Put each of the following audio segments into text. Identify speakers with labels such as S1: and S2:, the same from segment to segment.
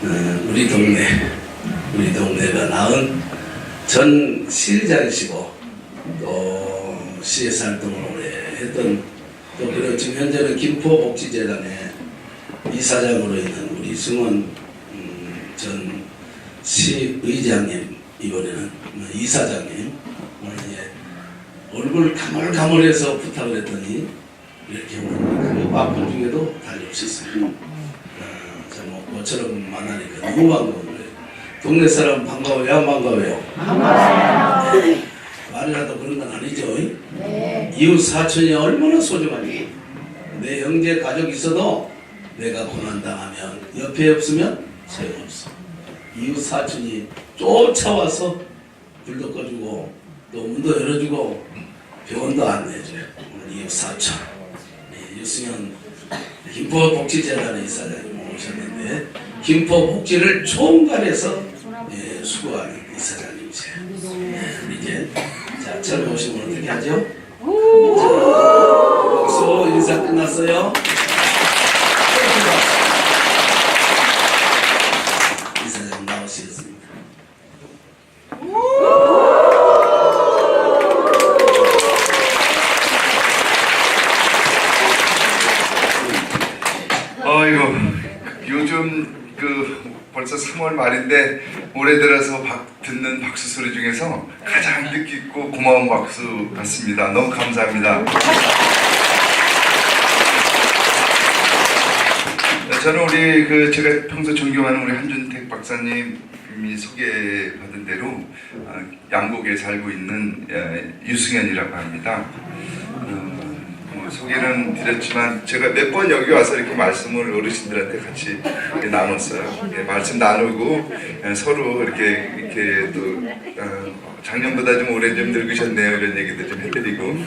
S1: 우리 동네가 낳은 전 시장이시고 또 CS 활동을 오래 했던 또 그리고 지금 현재는 김포복지재단의 이사장으로 있는 우리 승원 전 시의장님, 이번에는 이사장님 오늘 얼굴 가물가물해서 부탁을 했더니 이렇게 오늘 그 바쁜 중에도 달려오셨어요. 모처럼 만나니까 너무 반가워요. 동네 사람 반가워요? 안 반가워요? 반가워요. 말이라도 그런 건 아니죠? 네. 이웃 사촌이 얼마나 소중하니? 내 형제 가족 있어도 내가 고난당하면 옆에 없으면 소용없어. 이웃 사촌이 쫓아와서 불도 꺼주고 또 문도 열어주고 병원도 안내해줘요. 이웃 사촌 유승현 김포복지재단의 이사장님 오셨는데 김포복지를 총괄해서 수고하는 이사장님이세요. 우리 이제 자 처음에 오시면 어떻게 하죠? 박수. 인사 끝났어요. 이사장님 나오시겠습니다.
S2: 요즘 벌써 3월 말인데 올해 들어서 듣는 박수 소리 중에서 가장 뜻깊고 고마운 박수 같습니다. 너무 감사합니다. 저는 우리 제가 평소 존경하는 우리 한준택 박사님이 소개받은 대로 양곡에 살고 있는 유승현이라고 합니다. 소개는 드렸지만 제가 몇 번 여기 와서 이렇게 말씀을 어르신들한테 같이 나눴어요. 말씀 나누고 서로 이렇게 또 작년보다 좀 오래 좀 늙으셨네요 이런 얘기도 좀 해드리고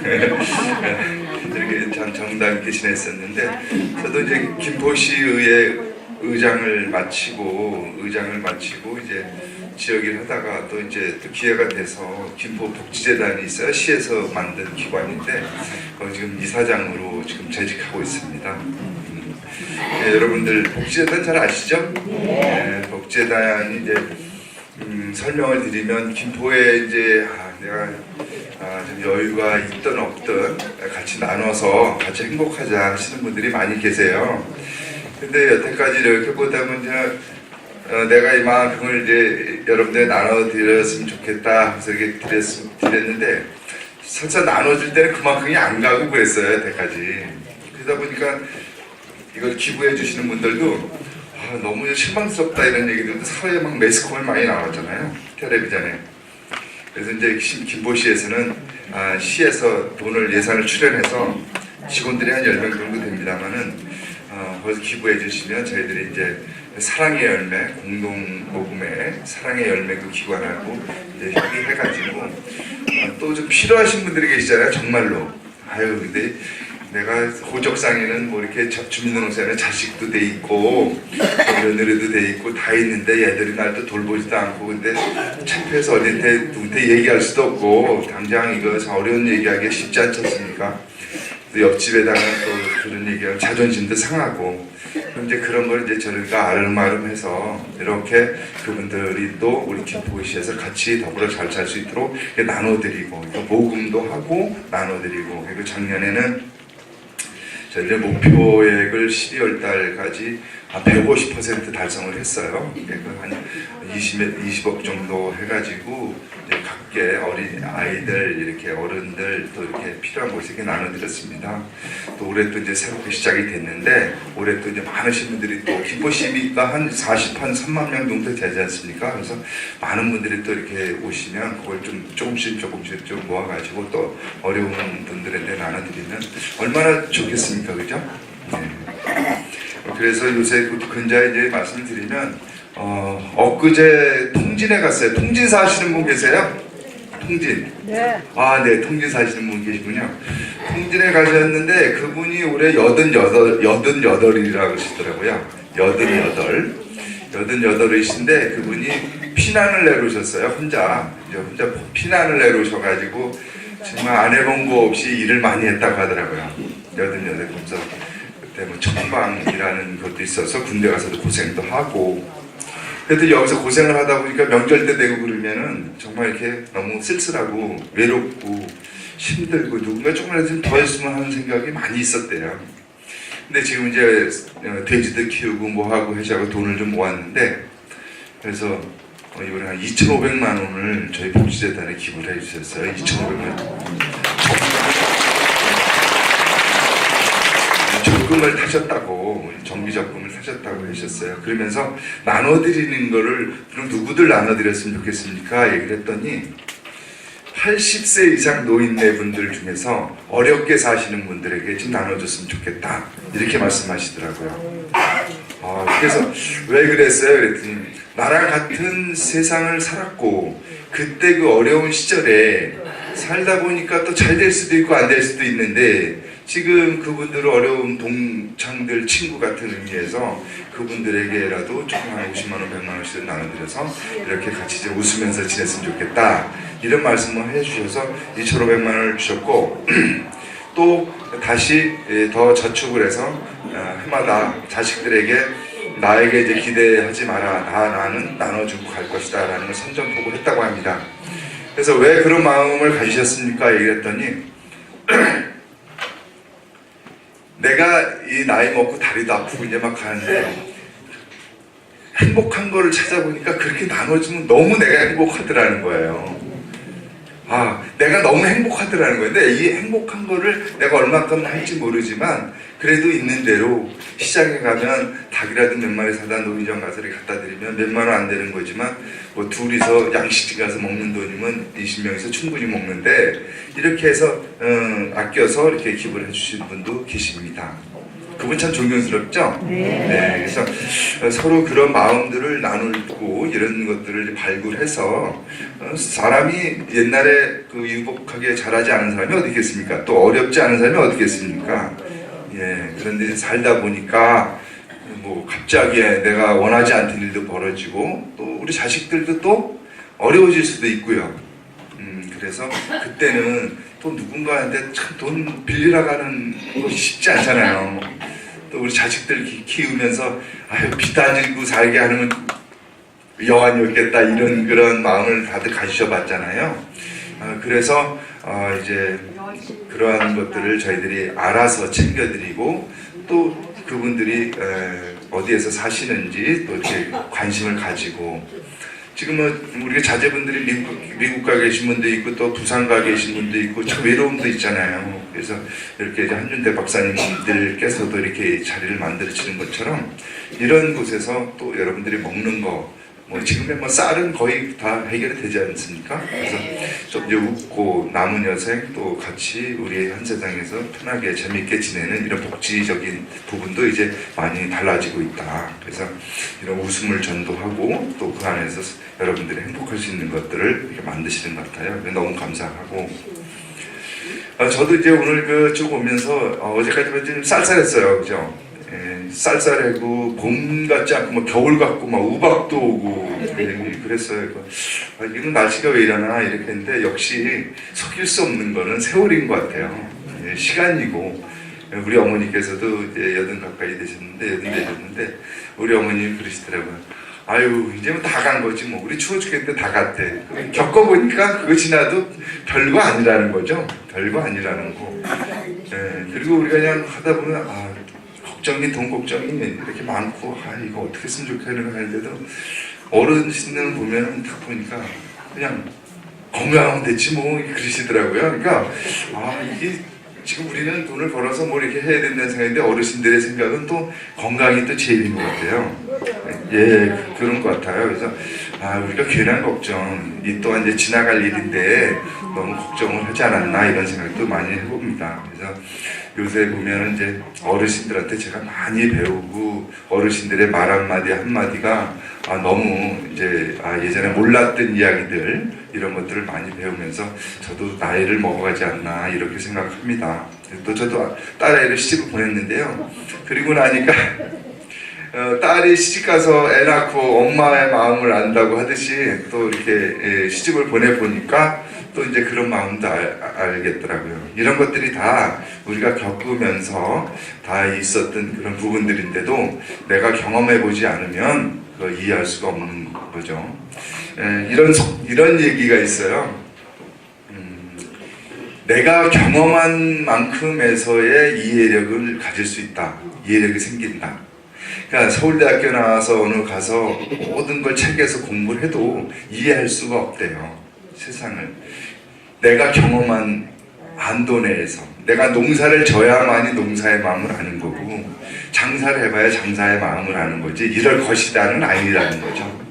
S2: 이렇게 참 정당 있게 지냈었는데 저도 이제 김포시의회 의장을 마치고 이제 지역일 하다가 또 이제 또 기회가 돼서 김포복지재단이 있어요. 시에서 만든 기관인데 지금 이사장으로 지금 재직하고 있습니다. 여러분들 복지재단 잘 아시죠? 네, 복지재단이 이제 설명을 드리면 김포에 이제 내가 좀 여유가 있든 없든 같이 나눠서 같이 행복하자 하시는 분들이 많이 계세요. 근데 여태까지 이렇게 보다 보면 내가 이만큼을 이제 여러분들 나눠드렸으면 좋겠다 해서 이렇게 드렸는데 설사 나눠줄 때는 그만큼이 안 가고 그랬어요 여태까지. 그러다 보니까 이걸 기부해 주시는 분들도 너무 실망스럽다 이런 얘기들도 사회에 막 매스컴에 많이 나왔잖아요 텔레비전에. 그래서 이제 김포시에서는 시에서 예산을 출연해서 직원들이 한 10명 정도 됩니다만은 거기서 기부해 주시면 저희들이 이제 사랑의 열매 공동 모금회 사랑의 열매 그 기관하고 이제 협의해가지고 또 좀 필요하신 분들이 계시잖아요 정말로. 근데 내가 호적상에는 뭐 이렇게 주민등록상에는 자식도 돼 있고 며느리도 돼 있고 다 있는데 얘들이 날 또 돌보지도 않고 근데 창피해서 어딘데 누군데 얘기할 수도 없고 당장 이거 어려운 얘기하기 쉽지 않지 않습니까? 또 옆집에다가 또 그런 얘기하면 자존심도 상하고 그럼 이제 그런 걸 이제 저희가 아름아름해서 이렇게 그분들이 또 우리 김포시에서 같이 더불어 잘 살 수 있도록 나눠드리고 또 모금도 하고 나눠드리고 그리고 작년에는 저희들 목표액을 12월 달까지 150% 달성을 했어요. 한 20억 정도 해가지고 이제 각계 어린 아이들 이렇게 어른들 또 이렇게 필요한 곳에 이렇게 나눠드렸습니다. 또 올해 또 이제 새롭게 시작이 됐는데 올해 또 이제 많으신 분들이 또 김포시가 한 3만 명 정도 되지 않습니까? 그래서 많은 분들이 또 이렇게 오시면 그걸 좀 조금씩 좀 모아가지고 또 어려운 분들한테 나눠드리면 얼마나 좋겠습니까, 그죠? 네. 그래서 요새 근자에 이제 말씀드리면 엊그제 통진에 갔어요. 통진 사시는 분 계세요? 통진.
S3: 네.
S2: 네, 통진 사시는 분 계시군요. 통진에 가셨는데 그분이 올해 88이라고 하시더라고요. 88이신데 그분이 피난을 내려오셨어요. 혼자 피난을 내려오셔가지고 정말 안 해본 거 없이 일을 많이 했다고 하더라고요. 88. 그래서 그때 뭐 청방이라는 것도 있어서 군대 가서도 고생도 하고 그래도 여기서 고생을 하다 보니까 명절 때 되고 그러면은 정말 이렇게 너무 쓸쓸하고 외롭고 힘들고 누군가 조금이라도 좀 더 했으면 하는 생각이 많이 있었대요. 근데 지금 이제 돼지도 키우고 뭐하고 해자고 돈을 좀 모았는데, 그래서 이번에 한 2,500만 원을 저희 복지재단에 기부를 해주셨어요. 2,500만 원. 적금을 타셨다고, 정기적금을 타셨다고 하셨어요. 그러면서 나눠드리는 거를 그럼 누구들 나눠드렸으면 좋겠습니까? 얘기를 했더니 80세 이상 노인네분들 중에서 어렵게 사시는 분들에게 좀 나눠줬으면 좋겠다, 이렇게 말씀하시더라고요. 그래서 왜 그랬어요? 그랬더니 나랑 같은 세상을 살았고 그때 그 어려운 시절에 살다 보니까 또 잘 될 수도 있고 안 될 수도 있는데, 지금 그분들 어려운 동창들 친구 같은 의미에서 그분들에게라도 조금 한 50만 원, 100만 원씩 나눠드려서 이렇게 같이 좀 웃으면서 지냈으면 좋겠다, 이런 말씀을 해주셔서 2,500만 원을 주셨고 또 다시 더 저축을 해서 해마다 자식들에게 나에게 이제 기대하지 마라, 나는 나눠주고 갈 것이다 라는 걸 선전포고를 했다고 합니다. 그래서 왜 그런 마음을 가지셨습니까? 얘기했더니 내가 이 나이 먹고 다리도 아프고 이제 막 가는데 행복한 거를 찾아보니까 그렇게 나눠주면 너무 내가 행복하더라는 거예요. 내가 너무 행복하더라는 거예요. 근데 이 행복한 거를 내가 얼마큼 할지 모르지만 그래도 있는 대로 시장에 가면 닭이라도 몇 마리 사다 노인정 가서 이렇게 갖다 드리면 몇만 원 안 되는 거지만 뭐 둘이서 양식집 가서 먹는 돈이면 20명에서 충분히 먹는데, 이렇게 해서 아껴서 이렇게 기부를 해주신 분도 계십니다. 그분 참 존경스럽죠? 네. 그래서 서로 그런 마음들을 나누고 이런 것들을 발굴해서 사람이 옛날에 그 유복하게 잘하지 않은 사람이 어디 있겠습니까? 또 어렵지 않은 사람이 어디 있겠습니까? 예. 그런데 살다 보니까 뭐 갑자기 내가 원하지 않던 일도 벌어지고 또 우리 자식들도 또 어려워질 수도 있고요. 그래서 그때는 또 누군가한테 참 돈 빌리러 가는 것이 쉽지 않잖아요. 또 우리 자식들 키우면서 빚 안 지고 살게 하는 건 여한이었겠다, 이런 그런 마음을 다들 가지셔봤잖아요. 그래서 이제 그러한 것들을 저희들이 알아서 챙겨드리고 또 그분들이 어디에서 사시는지 또 이렇게 관심을 가지고, 지금은 우리가 자제분들이 미국 가 계신 분도 있고 또 부산 가 계신 분도 있고 참 외로움도 있잖아요. 그래서 이렇게 한준대 박사님들께서도 이렇게 자리를 만들어지는 것처럼 이런 곳에서 또 여러분들이 먹는 거, 뭐 지금의 뭐 쌀은 거의 다 해결이 되지 않습니까? 그래서 좀 이제 웃고 남은 여생 또 같이 우리 한 세상에서 편하게 재밌게 지내는 이런 복지적인 부분도 이제 많이 달라지고 있다. 그래서 이런 웃음을 전도하고 또 그 안에서 여러분들이 행복할 수 있는 것들을 이렇게 만드시는 것 같아요. 너무 감사하고, 저도 이제 오늘 쭉 오면서 어제까지만 좀 쌀쌀했어요, 그죠? 쌀쌀하고 봄 같지 않고 막 겨울 같고 막 우박도 오고 그랬어요. 이건 날씨가 왜 이러나 이렇게 했는데 역시 속일 수 없는 거는 세월인 것 같아요. 시간이고, 우리 어머니께서도 이제 80 가까이 되셨는데 우리 어머님이 그러시더라고요. 이제 뭐 다 간 거지 뭐, 우리 추워 죽겠는데 다 갔대. 겪어보니까 그거 지나도 별거 아니라는 거죠. 별거 아니라는 거. 그리고 우리가 그냥 하다 보면 걱정이, 돈 걱정이 이렇게 많고 이거 어떻게 했으면 좋겠는 거 하는데도 어르신들 보면 딱 보니까 그냥 건강하면 됐지 뭐 그러시더라고요. 그러니까 이게 지금 우리는 돈을 벌어서 뭐 이렇게 해야 된다는 생각인데 어르신들의 생각은 또 건강이 또 제일인 것 같아요. 그런 것 같아요. 그래서 우리가 괜한 걱정, 이 또한 이제 지나갈 일인데 너무 걱정을 하지 않았나 이런 생각도 많이 해봅니다. 그래서 요새 보면 이제 어르신들한테 제가 많이 배우고 어르신들의 말 한마디 한마디가 너무 이제 예전에 몰랐던 이야기들 이런 것들을 많이 배우면서 저도 나이를 먹어가지 않나 이렇게 생각합니다. 또 저도 딸애를 시집을 보냈는데요. 그리고 나니까 딸이 시집가서 애 낳고 엄마의 마음을 안다고 하듯이 또 이렇게 시집을 보내보니까 또 이제 그런 마음도 알겠더라고요. 이런 것들이 다 우리가 겪으면서 다 있었던 그런 부분들인데도 내가 경험해보지 않으면 이해할 수가 없는 거죠. 이런 얘기가 있어요. 내가 경험한 만큼에서의 이해력을 가질 수 있다. 이해력이 생긴다. 그러니까 서울대학교 나와서 어느 가서 모든 걸 책에서 공부를 해도 이해할 수가 없대요. 세상을. 내가 경험한 안도 내에서 내가 농사를 져야만이 농사의 마음을 아는 거고 장사를 해봐야 장사의 마음을 아는 거지 이럴 것이다는 아니라는 거죠.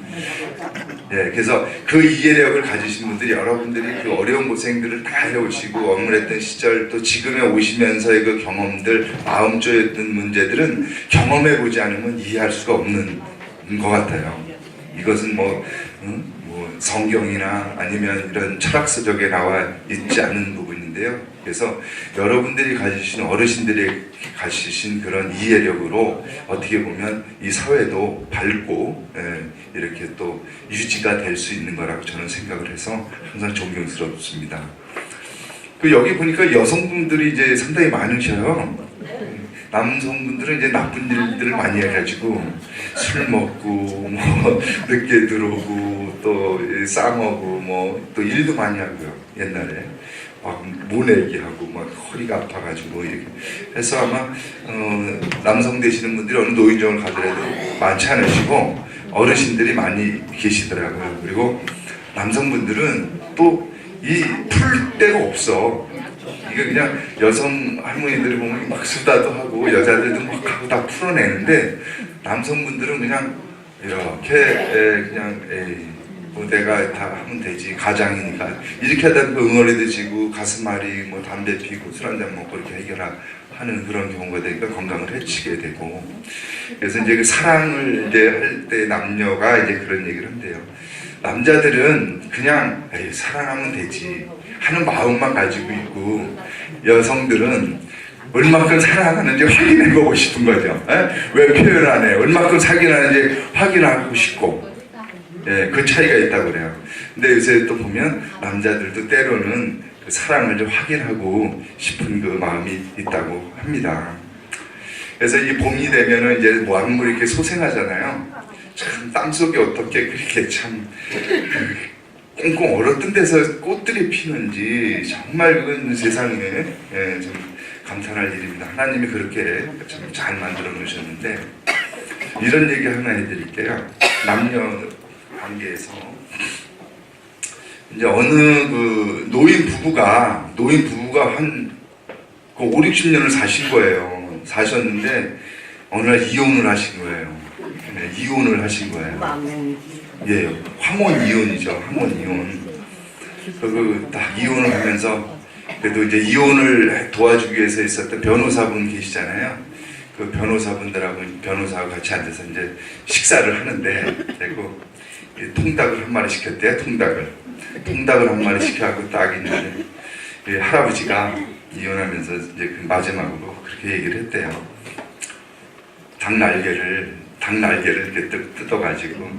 S2: 예, 그래서 그 이해력을 가지신 분들이 여러분들이 그 어려운 고생들을 다 해오시고 억울했던 시절 또 지금에 오시면서의 그 경험들 마음 쪼였던 문제들은 경험해보지 않으면 이해할 수가 없는 것 같아요. 이것은 뭐 성경이나 아니면 이런 철학서적에 나와 있지 않은 부분인데요. 그래서 여러분들이 가지신 어르신들이 가지신 그런 이해력으로 어떻게 보면 이 사회도 밝고 이렇게 또 유지가 될 수 있는 거라고 저는 생각을 해서 항상 존경스럽습니다. 그 여기 보니까 여성분들이 이제 상당히 많으셔요. 남성분들은 이제 나쁜 일들을 많이 해가지고 술 먹고 뭐 늦게 들어오고 또 싸먹고 뭐 또 일도 많이 하고요. 옛날에 막 모내기 하고 막 허리가 아파가지고 이렇게 해서 아마 남성 되시는 분들이 어느 노인정을 가더라도 많지 않으시고 어르신들이 많이 계시더라고요. 그리고 남성분들은 또 이 풀 데가 없어. 이게 그냥 여성 할머니들이 보면 막 수다도 하고 여자들도 막 하고 다 풀어내는데 남성분들은 그냥 이렇게 그냥 뭐 내가 다 하면 되지 가장이니까 이렇게 하다 응어리도 지고 가슴앓이 뭐 담배 피고 술 한잔 먹고 이렇게 해결하는 그런 경우가 되니까 건강을 해치게 되고 그래서 이제 그 사랑을 이제 할 때 남녀가 이제 그런 얘기를 한대요. 남자들은 그냥 사랑하면 되지 하는 마음만 가지고 있고 여성들은 얼마큼 사랑하는지 확인해보고 싶은 거죠. 왜 표현 안 해? 얼마큼 사귀는지 확인하고 싶고 그 차이가 있다고 그래요. 근데 요새 또 보면 남자들도 때로는 그 사랑을 좀 확인하고 싶은 그 마음이 있다고 합니다. 그래서 이 봄이 되면은 이제 만물이 이렇게 소생하잖아요. 참 땅속에 어떻게 그렇게 참 꽁꽁 얼었던 데서 꽃들이 피는지 정말 그건 세상에 좀 감탄할 일입니다. 하나님이 그렇게 참 잘 만들어 놓으셨는데 이런 얘기 하나 해드릴게요. 남녀 관계에서 이제 어느 그 노인 부부가 한 5, 60년을 사신 거예요. 사셨는데 어느 날 이혼을 하신 거예요. 이혼을 하신 거예요. 예, 황혼 이혼이죠. 황혼 이혼. 딱 이혼을 하면서 그래도 이제 이혼을 도와주기 위해서 있었던 변호사분 계시잖아요. 그 변호사가 같이 앉아서 이제 식사를 하는데 그리고 통닭을 한 마리 시켰대요. 통닭을 한 마리 시켜갖고 딱 있는데 할아버지가 이혼하면서 이제 그 마지막으로 그렇게 얘기를 했대요. 닭 날개를 이렇게 뜯어가지고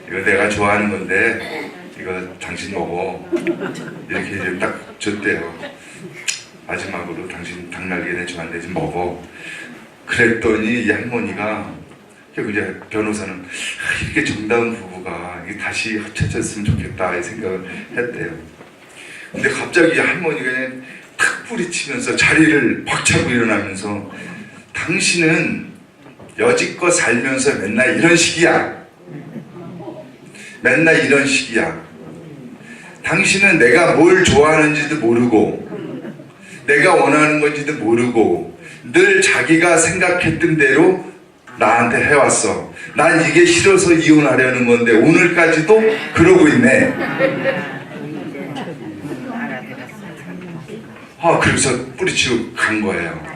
S2: 이거 내가 좋아하는 건데 이거 당신 먹어 이렇게 이제 딱 줬대요. 마지막으로 당신 닭 날개 내 좋아하는데 좀 먹어. 그랬더니 이 할머니가 이제 변호사는 이렇게 정다운 부부가 다시 합쳐졌으면 좋겠다 이 생각을 했대요. 근데 갑자기 할머니가 그냥 탁 뿌리치면서 자리를 박차고 일어나면서 당신은 여지껏 살면서 맨날 이런 식이야. 맨날 이런 식이야. 당신은 내가 뭘 좋아하는지도 모르고 내가 원하는 건지도 모르고 늘 자기가 생각했던 대로 나한테 해왔어. 난 이게 싫어서 이혼하려는 건데 오늘까지도 그러고 있네. 그래서 뿌리치고 간 거예요.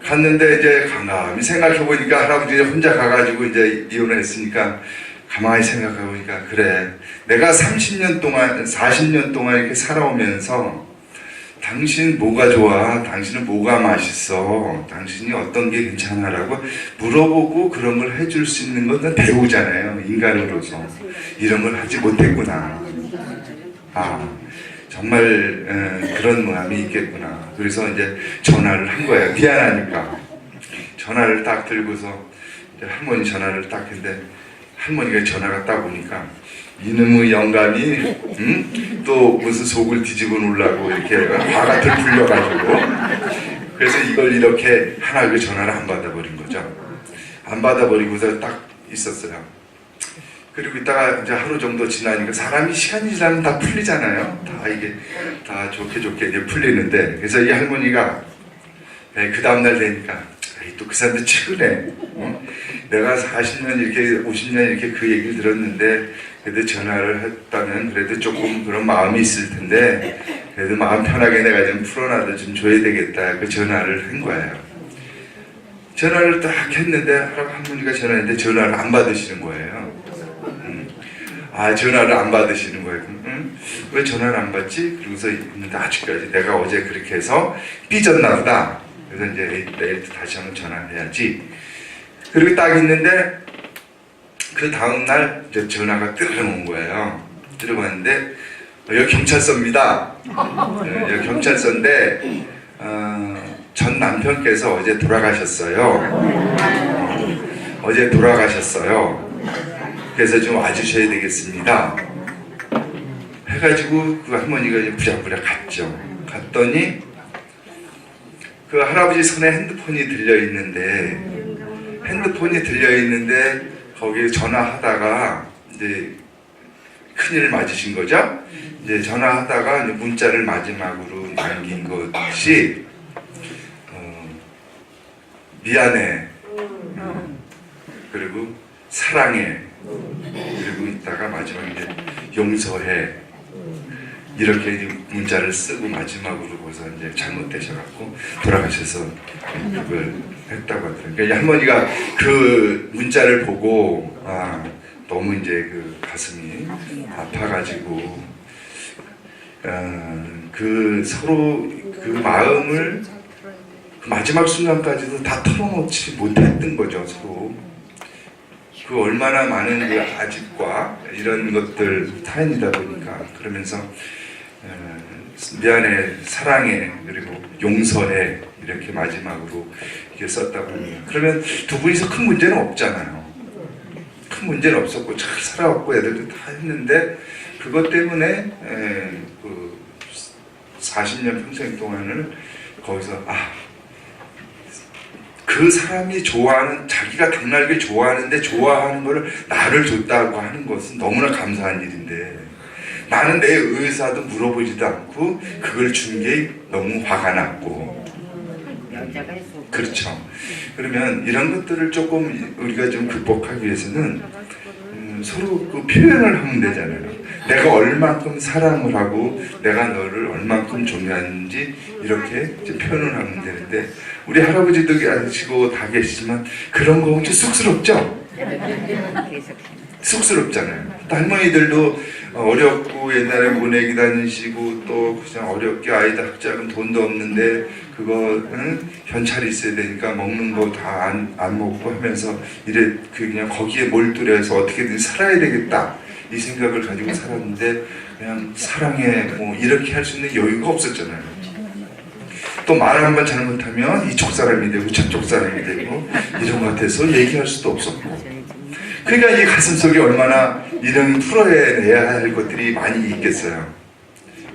S2: 갔는데 이제 가만히 생각해보니까 할아버지가 혼자 가가지고 이제 이혼을 했으니까 가만히 생각해보니까 그래 내가 30년 동안 40년 동안 이렇게 살아오면서 당신 뭐가 좋아? 당신은 뭐가 맛있어? 당신이 어떤 게 괜찮아? 라고 물어보고 그런 걸 해줄 수 있는 건 배우잖아요. 인간으로서. 이런 걸 하지 못했구나. 정말 그런 마음이 있겠구나. 그래서 이제 전화를 한 거예요. 미안하니까. 전화를 딱 들고서 할머니 전화를 딱 했는데 할머니가 전화가 딱 오니까 이놈의 영감이 또 무슨 속을 뒤집어 놓으려고 이렇게 화같을 불려가지고 그래서 이걸 이렇게 하나 그 전화를 안 받아버린 거죠. 안 받아버리고서 딱 있었어요. 그리고 있다가 이제 하루 정도 지나니까 사람이 시간이 지나면 다 풀리잖아요. 다 이게 다 좋게 이제 풀리는데 그래서 이 할머니가 그 다음날 되니까 또 그 사람들 최근에 내가 40년 이렇게 50년 이렇게 그 얘기를 들었는데 그래도 전화를 했다면 그래도 조금 그런 마음이 있을 텐데 그래도 마음 편하게 내가 좀 풀어놔도 좀 줘야 되겠다. 그 전화를 한 거예요. 전화를 딱 했는데 할머니가 전화했는데 전화를 안 받으시는 거예요. 전화를 안 받으시는 거예요. 왜 전화를 안 받지? 그러고서 있는데 아직까지 내가 어제 그렇게 해서 삐졌나 보다. 그래서 이제 내일 다시 한번 전화를 해야지. 그리고 딱 있는데 그 다음날 이제 전화가 들어온 거예요. 들어왔는데 여기 경찰서입니다. 여기 경찰서인데 전 남편께서 어제 돌아가셨어요. 어제 돌아가셨어요. 그래서 좀 와주셔야 되겠습니다. 해가지고 그 할머니가 이제 부랴부랴 갔죠. 갔더니 그 할아버지 손에 핸드폰이 들려 있는데 거기에 전화하다가 이제 큰일 맞으신 거죠. 이제 전화하다가 이제 문자를 마지막으로 남긴 것이 미안해, 그리고 사랑해, 그리고 있다가 마지막에 이제 용서해, 이렇게 문자를 쓰고 마지막으로 거기서 이제 잘못되셔갖고 돌아가셔서 그걸 했다고 하더라고요. 그러니까 할머니가 그 문자를 보고 너무 이제 그 가슴이 아파가지고 그 서로 그 마음을 그 마지막 순간까지도 다 털어놓지 못했던 거죠, 서로. 그 얼마나 많은 그 아집과 이런 것들 타인이다 보니까 그러면서 미안해, 사랑해, 그리고 용서해 이렇게 마지막으로 이렇게 썼다고 합니다. 그러면 두 분이서 큰 문제는 없잖아요. 큰 문제는 없었고 잘 살아왔고 애들도 다 했는데 그것 때문에 그 40년 평생 동안을 거기서 그 사람이 좋아하는, 자기가 닭날개 좋아하는데 좋아하는 거를 나를 줬다고 하는 것은 너무나 감사한 일인데 나는 내 의사도 물어보지도 않고 그걸 준 게 너무 화가 났고. 그렇죠. 그러면 이런 것들을 조금 우리가 좀 극복하기 위해서는 서로 그 표현을 하면 되잖아요. 내가 얼만큼 사랑을 하고 내가 너를 얼만큼 존경하는지 이렇게 표현을 하면 되는데 우리 할아버지도 계시고 다 계시지만 그런 거 혹시 쑥스럽죠? 쑥스럽잖아요. 또 할머니들도 어렵고 옛날에 모내기 다니시고 또 그냥 어렵게 아이들 학자금 돈도 없는데 그거는 현찰이 있어야 되니까 먹는 거 다 안 먹고 하면서 이래 그냥 거기에 몰두해서 어떻게든 살아야 되겠다 이 생각을 가지고 살았는데 그냥 사랑해 뭐 이렇게 할 수 있는 여유가 없었잖아요. 또 말을 한번 잘못하면 이쪽 사람이 되고 저쪽 사람이 되고 이런 것 같아서 얘기할 수도 없었고. 그러니까 이 가슴속에 얼마나 이런 풀어내야 할 것들이 많이 있겠어요.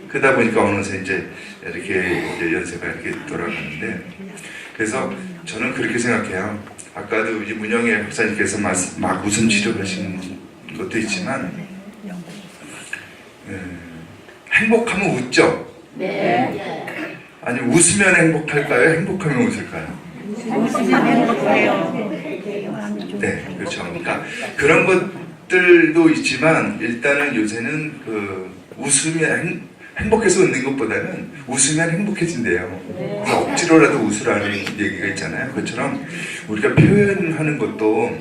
S2: 그러다 보니까 어느새 이제 이렇게 이제 연세가 이렇게 돌아가는데 그래서 저는 그렇게 생각해요. 아까도 이제 문영애 박사님께서 막 웃음 지적하시는 것도 있지만 행복하면 웃죠? 네. 아니 웃으면 행복할까요? 행복하면 웃을까요?
S3: 웃으면 행복해요.
S2: 네, 그렇죠. 그러니까 그런 것들도 있지만 일단은 요새는 그 웃으면 행복해서 웃는 것보다는 웃으면 행복해진대요. 그래서 억지로라도 웃으라는 얘기가 있잖아요. 그것처럼 우리가 표현하는 것도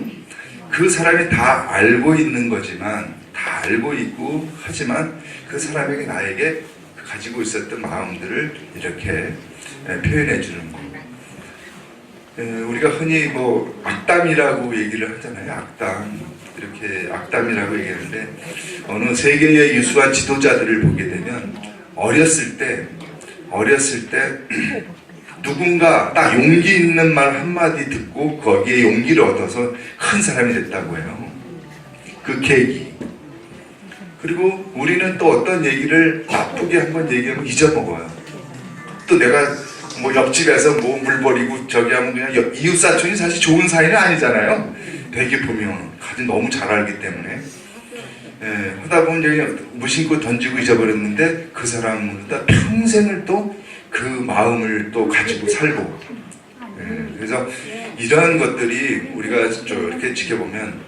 S2: 그 사람이 다 알고 있는 거지만 다 알고 있고 하지만 그 사람에게 나에게 가지고 있었던 마음들을 이렇게 표현해 주는 거. 우리가 흔히 뭐 악담이라고 얘기를 하잖아요. 악담. 이렇게 악담이라고 얘기하는데 어느 세계의 유수한 지도자들을 보게 되면 어렸을 때 누군가 딱 용기 있는 말 한마디 듣고 거기에 용기를 얻어서 큰 사람이 됐다고 해요. 그 계기. 그리고 우리는 또 어떤 얘기를 나쁘게 한번 얘기하면 잊어먹어요. 또 내가 뭐 옆집에서 뭐 물 버리고 저기 하면 그냥 이웃사촌이 사실 좋은 사이는 아니잖아요. 되게 보면 가지 너무 잘 알기 때문에. 예, 하다 보면 이제 무심코 던지고 잊어버렸는데 그 사람은 또 평생을 또 그 마음을 또 가지고 살고. 예, 그래서 이러한 것들이 우리가 좀 이렇게 지켜보면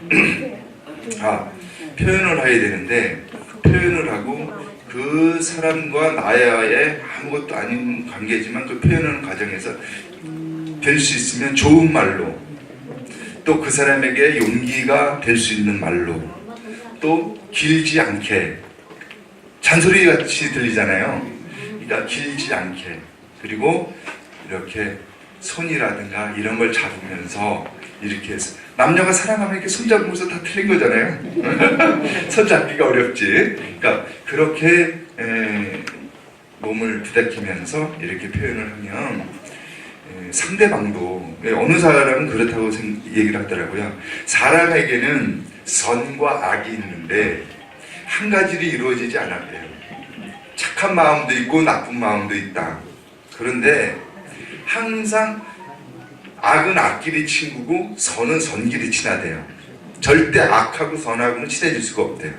S2: 표현을 해야 되는데 표현을 하고 그 사람과 나의 아무것도 아닌 관계지만 그 표현하는 과정에서 될 수 있으면 좋은 말로 또 그 사람에게 용기가 될 수 있는 말로 또 길지 않게 잔소리 같이 들리잖아요. 그러니까 길지 않게 그리고 이렇게 손이라든가 이런 걸 잡으면서 이렇게 해서 남녀가 사랑하면 이렇게 손 잡으면서 다 틀린 거잖아요. 손 잡기가 어렵지. 그러니까 그렇게 몸을 부닥이면서 이렇게 표현을 하면 상대방도 어느 사람은 그렇다고 얘기를 하더라고요. 사람에게는 선과 악이 있는데 한 가지로 이루어지지 않았대요. 착한 마음도 있고 나쁜 마음도 있다. 그런데 항상 악은 악끼리 친구고 선은 선끼리 친하대요. 절대 악하고 선하고는 친해질 수가 없대요.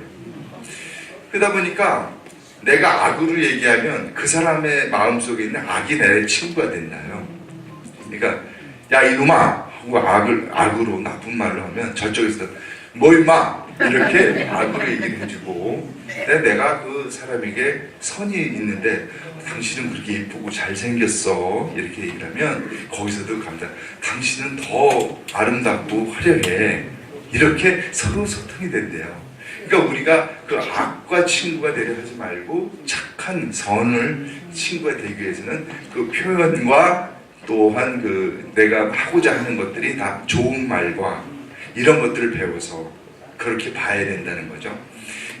S2: 그러다 보니까 내가 악으로 얘기하면 그 사람의 마음속에 있는 악이 내 친구가 된다요. 그러니까 야 이놈아 하고 악으로 나쁜 말로 하면 저쪽에서 뭐 임마 이렇게 악으로 얘기를 해주고 내가 그 사람에게 선이 있는데 당신은 그렇게 예쁘고 잘생겼어 이렇게 얘기를 하면 거기서도 감사 당신은 더 아름답고 화려해 이렇게 서로 소통이 된대요. 그러니까 우리가 그 악과 친구가 되려 하지 말고 착한 선을 친구가 되기 위해서는 그 표현과 또한 그 내가 하고자 하는 것들이 다 좋은 말과 이런 것들을 배워서 그렇게 봐야 된다는 거죠.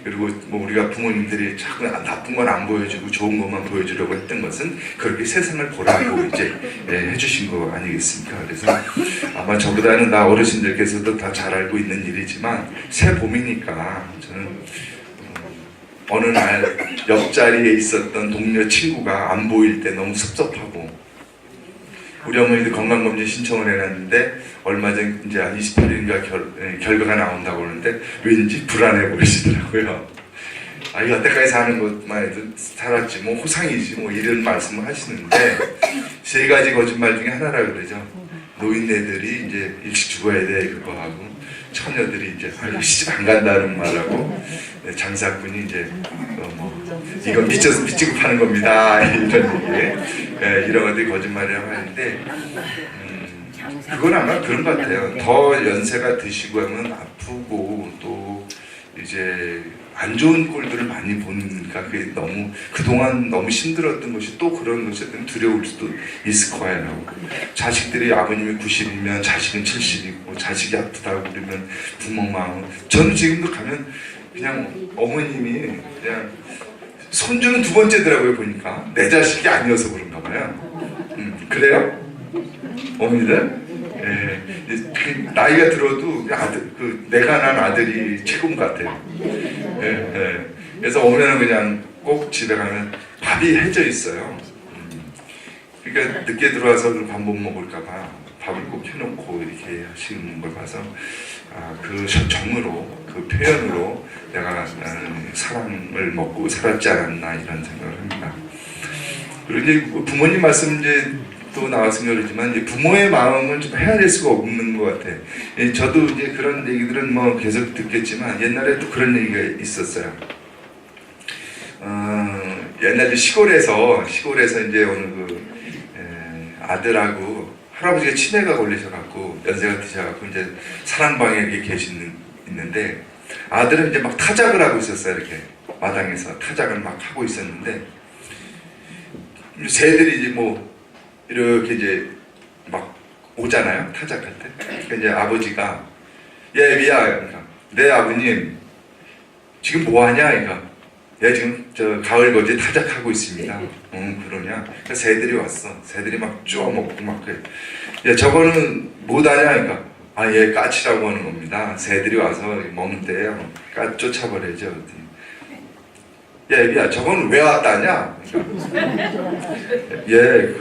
S2: 그리고 뭐 우리가 부모님들이 자꾸 나쁜 건 안 보여주고 좋은 것만 보여주려고 했던 것은 그렇게 세상을 보라고 이제 해주신 거 아니겠습니까? 그래서 아마 저보다는 나 어르신들께서도 다 잘 알고 있는 일이지만 새 봄이니까 저는 어느 날 옆자리에 있었던 동료 친구가 안 보일 때 너무 섭섭하고 우리 어머니도 건강검진 신청을 해놨는데 얼마 전 이제 한 28일인가 결과가 나온다고 그러는데 왠지 불안해 보이시더라고요. 아, 여태까지 사는 것만 해도 살았지 뭐 호상이지 뭐 이런 말씀을 하시는데 세 가지 거짓말 중에 하나라 그러죠. 노인네들이 이제 일찍 죽어야 돼 그거 하고 처녀들이 이제 시집 안 간다는 말하고 장사꾼이 이제 이건 미치고 파는 겁니다 이런 얘기 이런 것들이 거짓말이라고 하는데 그건 아마 그런 것 같아요. 더 연세가 드시고 하면 아프고 또 이제 안 좋은 꼴들을 많이 보니까 그게 너무 그동안 너무 힘들었던 것이 또 그런 것이 두려울 수도 있을 거예요. 자식들이 아버님이 90이면 자식은 70이고 자식이 아프다고 그러면 부모 마음 저는 지금도 가면 그냥 어머님이 그냥 손주는 두 번째더라고요. 보니까 내 자식이 아니어서 그런가 봐요. 그래요? 어머니들? 예, 나이가 들어도 내가 난 아들이 최고인 것 같아요. 예. 그래서 오면은 그냥 꼭 집에 가면 밥이 해져 있어요. 그러니까 늦게 들어와서 밥 못 먹을까봐 밥을 꼭 해놓고 이렇게 하시는 걸 봐서 그 정으로 그 표현으로 내가 사랑을 먹고 살았지 않았나 이런 생각을 합니다. 그리고 이제 부모님 말씀 이제 또 나왔으면 그러지만 이제 부모의 마음은 좀 헤아릴 수가 없는 것 같아요. 저도 이제 그런 얘기들은 뭐 계속 듣겠지만 옛날에 또 그런 얘기가 있었어요. 옛날에 시골에서 이제 어느 아들하고 할아버지가 치매가 걸리셔갖고 연세가 드셔갖고 이제 사랑방에 이렇게 있는데 아들은 이제 막 타작을 하고 있었어요. 이렇게 마당에서 타작을 막 하고 있었는데 새들이 이제 뭐 이렇게 이제 막 오잖아요. 타작할 때. 그러니까 이제 아버지가 미야 그러니까 내 아버님 지금 뭐 하냐 그러니까 얘 지금 저 가을 거지 타작하고 있습니다. 그러냐? 그래서 새들이 왔어. 새들이 막 쪼아먹고 막 그래. 야, 저거는 뭐다냐? 그러니까 얘 까치라고 하는 겁니다. 새들이 와서 먹는데요. 쫓아버려야죠. 야, 애비야, 저건 왜 왔다냐? 그러니까, 얘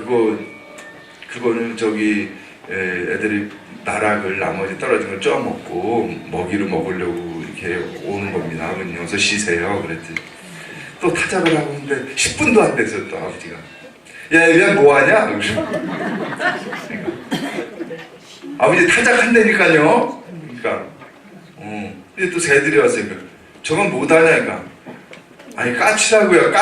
S2: 그거는 저기 애들이 나락을 나머지 떨어진 걸 쪼아먹고 먹이를 먹으려고 이렇게 오는 겁니다. 아버님 어서 쉬세요. 그랬더니 또 타작을 하고 있는데 10분도 안 됐어요. 또 아버지가 야, 얘 뭐하냐? 그러니까, 아버지 타작한다니까요. 그러니까 근데 또 새들이 왔어요. 그러니까, 저건 뭐하냐? 그러니까 아니 까치라고요.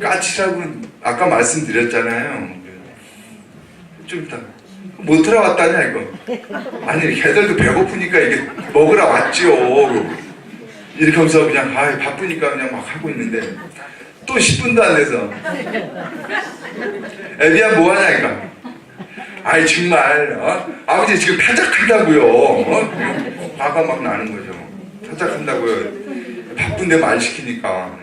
S2: 까치라고 아까 말씀드렸잖아요. 좀 이따 못 들어왔다냐 이거. 아니 걔들도 배고프니까 이게 먹으러 왔죠. 이렇게 하면서 그냥 바쁘니까 그냥 막 하고 있는데 또 10분도 안 돼서 애비야 뭐하냐 이거. 아이 정말 아버지 지금 타작한다고요. 화가 막 나는 거죠. 타작한다고요. 바쁜데 말 시키니까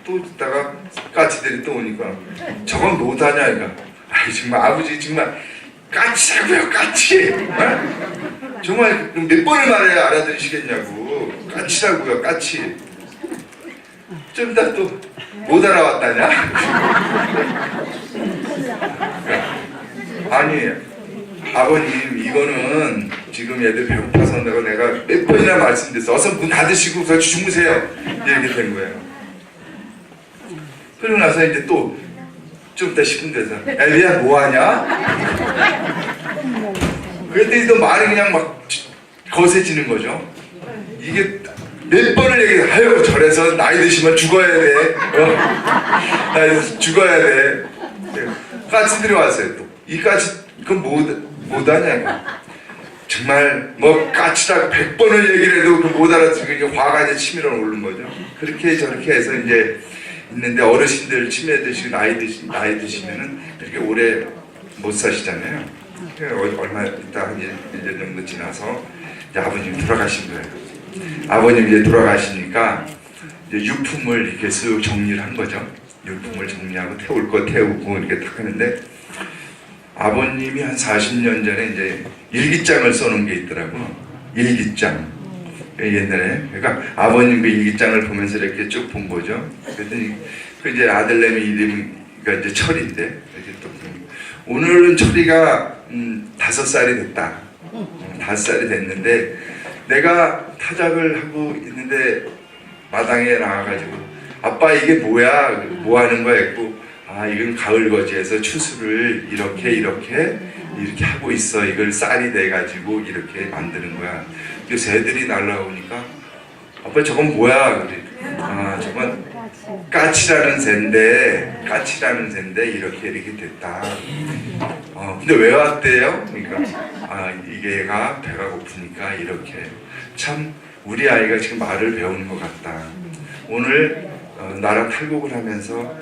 S2: 또 있다가 까치들이 또 오니까 저건 못하냐 이거. 아이 정말 아버지 정말 까치라고요. 까치. 정말 몇 번을 말해야 알아들으시겠냐고. 까치라고요. 까치. 좀 이따 또 못 알아왔다냐? 아니 아버님 이거는 지금 애들 배고파서 내가 몇 번이나 말씀드렸어. 어서 문 닫으시고 저 주무세요. 이렇게 된 거예요. 그러고 나서 이제 또 좀 이따 10분 돼서 애비야 뭐하냐? 그랬더니 또 말이 그냥 막 거세지는 거죠. 이게 몇 번을 얘기해. 아유 저래서 나이 드시면 죽어야 돼. 나이 드시면 죽어야 돼. 까치들이 왔어요. 또 이 까치 그건 뭐하냐? 정말 뭐 까치라고 100번을 얘기를 해도 그 못 알아듣고 화가 이제 치밀어 오르는 거죠. 그렇게 저렇게 해서 이제 있는데 어르신들 치매 드시고 나이 드시면은 이렇게 오래 못 사시잖아요. 얼마 있다 한 1년 정도 지나서 이제 아버님이 돌아가신 거예요. 아버님이 이제 돌아가시니까 이제 유품을 이렇게 쓱 정리를 한 거죠. 유품을 정리하고 태울 거 태우고 이렇게 딱 하는데 아버님이 한 40년 전에 이제 일기장을 써놓은 게 있더라고요. 일기장. 옛날에. 그러니까 아버님 그 일기장을 보면서 이렇게 쭉 본 거죠. 그랬더니 그 이제 아들내미 이름이가 이제 철인데 이렇게 또 오늘은 철이가 5살이 됐다. 5살이 됐는데 내가 타작을 하고 있는데 마당에 나와가지고 아빠 이게 뭐야? 뭐 하는 거야? 했고 이건 가을거지에서 추수를 이렇게 하고 있어. 이걸 쌀이 돼가지고 이렇게 만드는 거야. 그래서 새들이 날라오니까 아빠 저건 뭐야? 그래. 저건 까치라는 새인데 이렇게 됐다. 근데 왜 왔대요? 그러니까 이게가 배가 고프니까 이렇게. 참 우리 아이가 지금 말을 배우는 것 같다. 오늘 나랑 탈곡을 하면서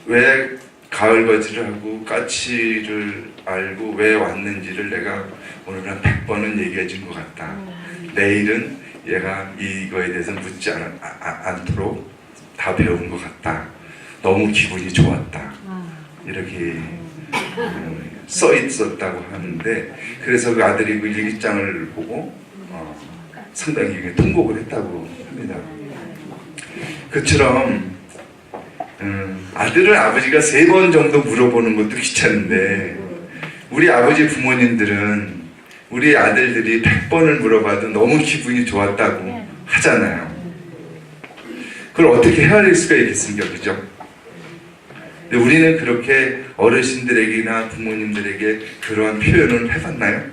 S2: 왜 가을거지를 하고 까치를 알고 왜 왔는지를 내가 오늘 한 100번은 얘기해 준 것 같다. 내일은 얘가 이거에 대해서 묻지 않도록 다 배운 것 같다. 너무 기분이 좋았다. 이렇게 써 있었다고 하는데 그래서 그 아들이 그 일기장을 보고 상당히 통곡을 했다고 합니다. 그처럼 아들을 아버지가 3번 정도 물어보는 것도 귀찮은데 우리 아버지 부모님들은 우리 아들들이 100번을 물어봐도 너무 기분이 좋았다고 하잖아요. 그걸 어떻게 헤아릴 수가 있겠습니까? 그죠? 근데 우리는 그렇게 어르신들에게나 부모님들에게 그러한 표현을 해봤나요?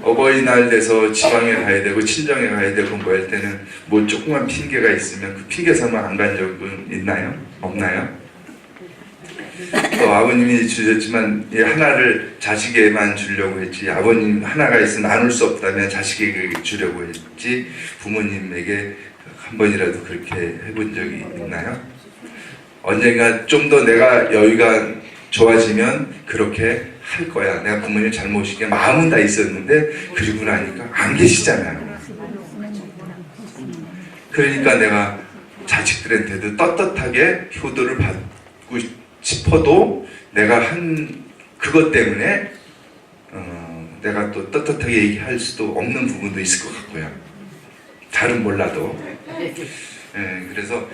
S2: 어버이날 돼서 지방에 가야 되고 친정에 가야 되고 뭐 할 때는 뭐 조그만 핑계가 있으면 그 핑계 삼아 안 간 적은 있나요? 없나요? 아버님이 주셨지만 하나를 자식에게만 주려고 했지 아버님 하나가 있어 나눌 수 없다면 자식에게 주려고 했지 부모님에게 한 번이라도 그렇게 해본 적이 있나요? 언젠가 좀 더 내가 여유가 좋아지면 그렇게 할 거야. 내가 부모님 잘 모시게 마음은 다 있었는데 그리고 나니까 안 계시잖아요. 그러니까 내가 자식들한테도 떳떳하게 효도를 받고 싶어도 내가 한 그것 때문에 내가 또 떳떳하게 얘기할 수도 없는 부분도 있을 것 같고요. 잘은 몰라도. 그래서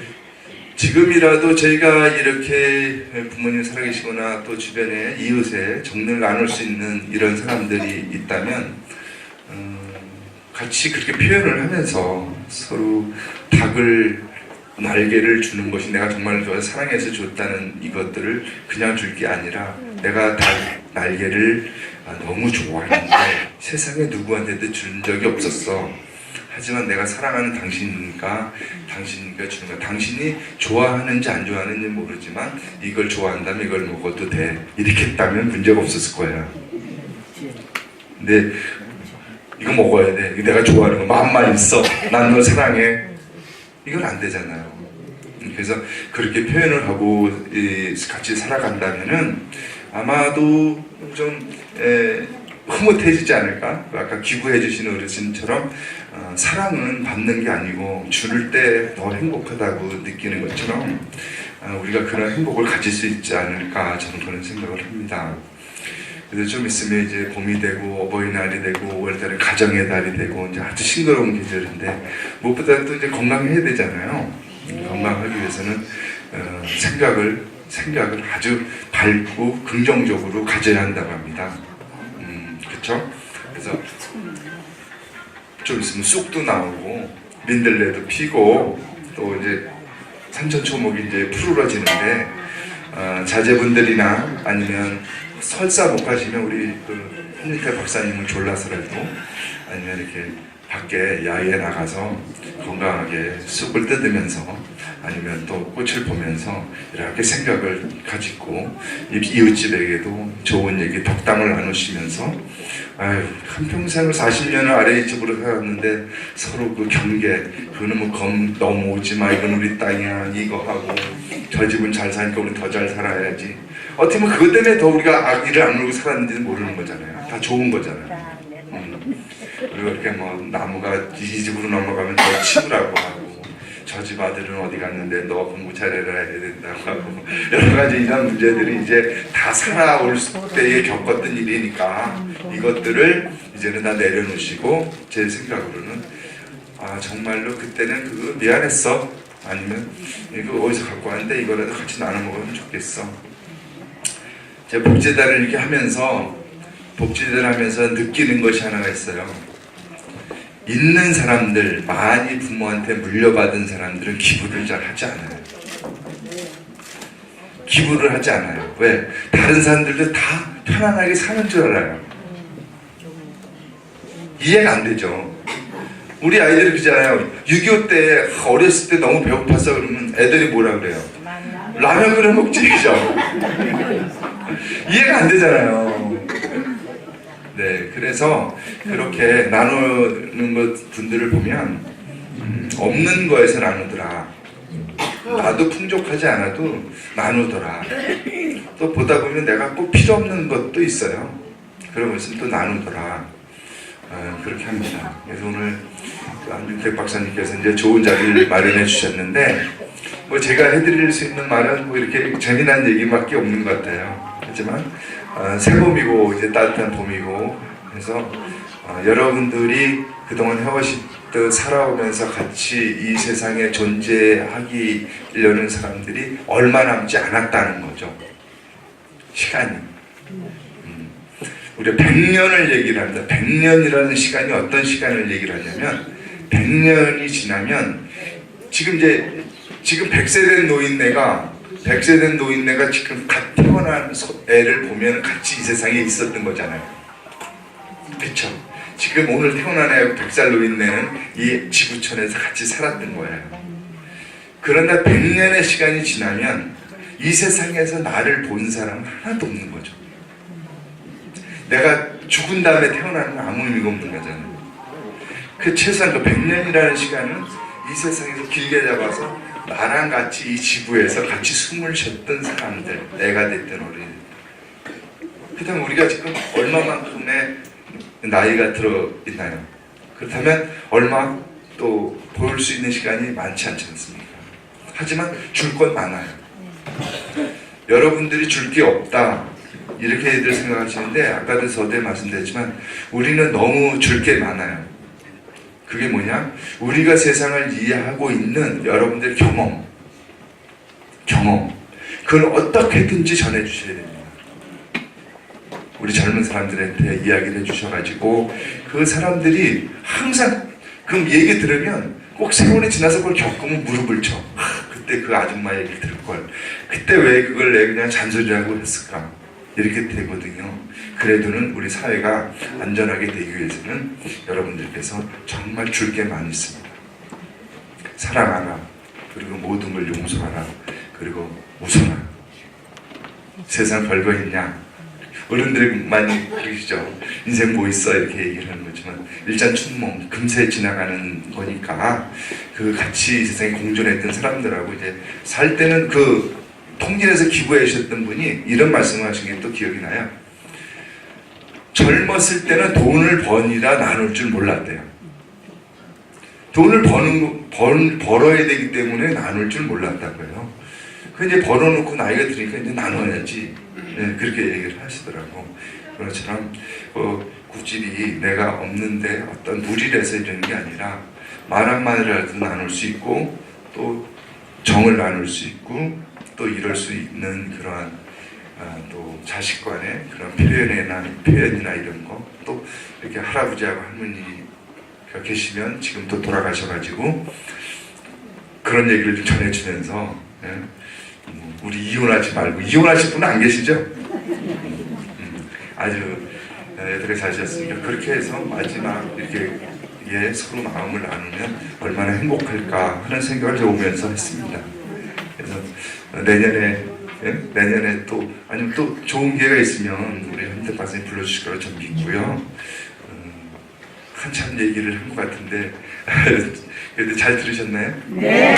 S2: 지금이라도 저희가 이렇게 부모님 살아계시거나 또 주변에 이웃에 정을 나눌 수 있는 이런 사람들이 있다면 같이 그렇게 표현을 하면서 서로 날개를 주는 것이 내가 정말 사랑해서 줬다는 이것들을 그냥 줄 게 아니라 내가 날개를 너무 좋아하는데 세상에 누구한테도 준 적이 없었어. 하지만 내가 사랑하는 당신이니까 주는 거야. 당신이 좋아하는지 안 좋아하는지 모르지만 이걸 좋아한다면 이걸 먹어도 돼. 이렇게 했다면 문제가 없었을 거야. 근데 이거 먹어야 돼. 이거 내가 좋아하는 거 마음만 있어. 난 너 사랑해. 이건 안 되잖아요. 그래서 그렇게 표현을 하고 같이 살아간다면은 아마도 좀 흐뭇해지지 않을까? 아까 기부해 주신 어르신처럼 사랑은 받는 게 아니고 주를 때 더 행복하다고 느끼는 것처럼 우리가 그런 행복을 가질 수 있지 않을까 저는 그런 생각을 합니다. 그래서 좀 있으면 이제 봄이 되고 어버이날이 되고 5월달에 가정의 달이 되고 이제 아주 싱거로운 계절인데 무엇보다 또 이제 건강해야 되잖아요. 건강하기 위해서는 생각을 아주 밝고 긍정적으로 가져야 한다고 합니다. 그렇죠? 그래서 좀 있으면 쑥도 나오고 민들레도 피고 또 이제 산천초목이 이제 푸르러지는데 자제분들이나 아니면 설사 못 가시면 우리 한일태 박사님은 졸라서라도 아니면 이렇게 밖에 야외에 나가서 건강하게 쑥을 뜯으면서 아니면 또 꽃을 보면서 이렇게 생각을 가지고 이웃집에게도 좋은 얘기 덕담을 나누시면서 한평생을 40년을 아래의 집으로 살았는데 서로 그 경계 그거는 뭐 검 넘어오지 마 이건 우리 땅이야 이거 하고 저 집은 잘 사니까 우리 더 잘 살아야지 어떻게 보면 그것 때문에 더 우리가 악의를 안 물고 살았는지는 모르는 거잖아요. 다 좋은 거잖아요. 그리고 이렇게 뭐 나무가 이 집으로 넘어가면 더 치우라고 하고 저 집 아들은 어디 갔는데 너 공부 잘해라 해야 된다고 하고 여러 가지 이런 문제들이 이제 다 살아올 때에 겪었던 일이니까 이것들을 이제는 다 내려놓으시고 제 생각으로는 정말로 그때는 그거 미안했어 아니면 이거 어디서 갖고 왔는데 이거라도 같이 나눠 먹으면 좋겠어. 제가 복제단을 이렇게 하면서 느끼는 것이 하나가 있어요. 있는 사람들, 많이 부모한테 물려받은 사람들은 기부를 잘 하지 않아요. 기부를 하지 않아요. 왜? 다른 사람들도 다 편안하게 사는 줄 알아요. 이해가 안 되죠. 우리 아이들이 그러잖아요. 6.25 때 어렸을 때 너무 배고파서 그러면 애들이 뭐라 그래요? 라면 끓여 먹지, 그죠? 이해가 안 되잖아요. 네, 그래서 그렇게 나누는 분들을 보면 없는 거에서 나누더라. 나도 풍족하지 않아도 나누더라. 또 보다 보면 내가 꼭 필요 없는 것도 있어요. 그런 것은 또 나누더라. 그렇게 합니다. 그래서 오늘 한준택 박사님께서 이제 좋은 자리를 마련해 주셨는데 뭐 제가 해드릴 수 있는 말은 뭐 이렇게 재미난 얘기밖에 없는 것 같아요. 하지만 새봄이고 이제 따뜻한 봄이고 그래서 여러분들이 그동안 해오시듯 살아오면서 같이 이 세상에 존재하기려는 사람들이 얼마 남지 않았다는 거죠. 시간이. 우리가 100년을 얘기를 합니다. 100년이라는 시간이 어떤 시간을 얘기를 하냐면 100년이 지나면 지금 100세 된 노인네가 지금 갓 태어난 애를 보면 같이 이 세상에 있었던 거잖아요. 그쵸? 지금 오늘 태어난 애 100살 노인네는 이 지구촌에서 같이 살았던 거예요. 그런데 100년의 시간이 지나면 이 세상에서 나를 본 사람은 하나도 없는 거죠. 내가 죽은 다음에 태어나는 아무 의미가 없는 거잖아요. 그 최소한 그 100년이라는 시간은 이 세상에서 길게 잡아서 나랑 같이 이 지구에서 같이 숨을 쉬었던 사람들, 애가 됐던 어린. 그렇다면 우리가 지금 얼마만큼의 나이가 들어 있나요? 그렇다면 얼마? 또 볼 수 있는 시간이 많지 않지 않습니까? 하지만 줄 건 많아요. 여러분들이 줄 게 없다 이렇게들 생각하시는데 아까도 서두에 말씀드렸지만 우리는 너무 줄 게 많아요. 그게 뭐냐? 우리가 세상을 이해하고 있는 여러분들의 경험 그걸 어떻게든지 전해주셔야 됩니다. 우리 젊은 사람들한테 이야기를 해주셔가지고 그 사람들이 항상 그 얘기 들으면 꼭 세월이 지나서 그걸 겪으면 무릎을 쳐. 그때 그 아줌마 얘기를 들을걸. 그때 왜 그걸 내 그냥 잔소리하고 했을까? 이렇게 되거든요. 그래도는 우리 사회가 안전하게 되기 위해서는 여러분들께서 정말 줄 게 많이 있습니다. 사랑하라. 그리고 모든 걸 용서하라. 그리고 웃어라. 세상 별거 있냐? 어른들이 많이 그러시죠. 인생 뭐 있어 이렇게 얘기를 하는 거지만 일장춘몽 금세 지나가는 거니까 그 같이 세상에 공존했던 사람들하고 이제 살 때는 그 통진에서 기부해 주셨던 분이 이런 말씀을 하신 게 또 기억이 나요. 젊었을 때는 돈을 버니라 나눌 줄 몰랐대요. 돈을 벌어야 되기 때문에 나눌 줄 몰랐다고요. 그 이제 벌어놓고 나이가 드니까 이제 나눠야지. 네, 그렇게 얘기를 하시더라고. 그것처럼 굿집이 내가 없는데 어떤 무리를 해서 이러는 게 아니라 말 한마디라도 나눌 수 있고 또 정을 나눌 수 있고 또 이럴 수 있는 그러한 또 자식 간의 그런 표현이나 이런 거 또 이렇게 할아버지하고 할머니가 계시면 지금 또 돌아가셔가지고 그런 얘기를 좀 전해주면서 우리 이혼하지 말고 이혼하실 분은 안 계시죠? 아주 애들이 사셨으니까 그렇게 해서 마지막 이렇게 서로 마음을 나누면 얼마나 행복할까 하는 생각을 오면서 했습니다. 그래서 내년에 또 아니면 또 좋은 기회가 있으면 우리 현대 박사님 불러주실 거라 전 믿고요. 한참 얘기를 한 것 같은데 그래도 잘 들으셨나요? 네.